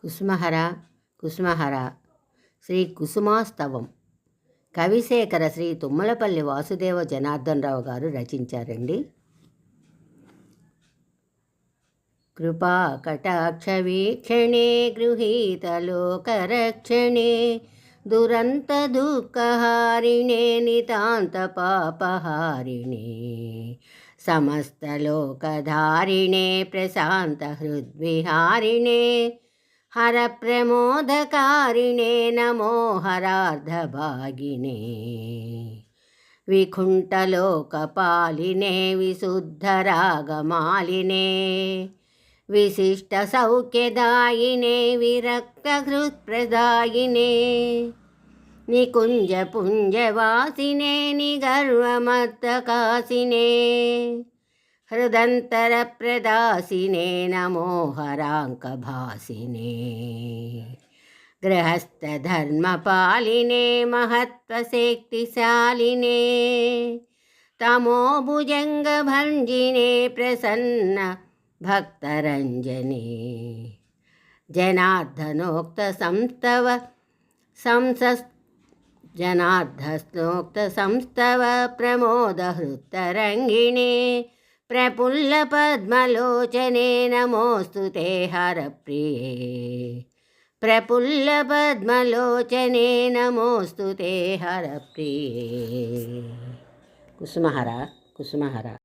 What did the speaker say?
కుసుమహర కుసుమహర శ్రీ కుసుమాస్తవం కవిశేఖర శ్రీ తుమ్మలపల్లి వాసుదేవ జనార్దనరావు గారు రచించారండి. కృపా కటాక్ష వీక్షణే గృహీతలోకరక్షణే దురంత దుఃఖహారిణే నితాంత పాపహారిణే సమస్తలోకధారిణే ప్రశాంత హృద్విహారిణే హర ప్రమోదకారిణే నమో హరార్ధభాగినే వికుంఠలోకపాలినే విశుద్ధరాగమాలినే విశిష్ట సౌఖ్యదాయినే విరక్తహృత్ప్రదాయినే నికుంజపుంజవాసినే నిగర్వమత్తకాసినే హృదంతరప్రదాసినే నమో హరాంకభాసినే గృహస్థధర్మపాలినే మహత్వశక్తిశాలినే తమోభుజంగభంజినే ప్రసన్న భక్తరంజనే జనార్దనోక్త సంస్తవ ప్రమోదహృత్తరంగిణే ప్రఫుల్లపద్మలోచనే నమోస్తుతే హరప్రియే ప్రఫుల్లపద్మలోచనే నమోస్తుతే హరప్రియే. కుసుమహర కుసుమహర.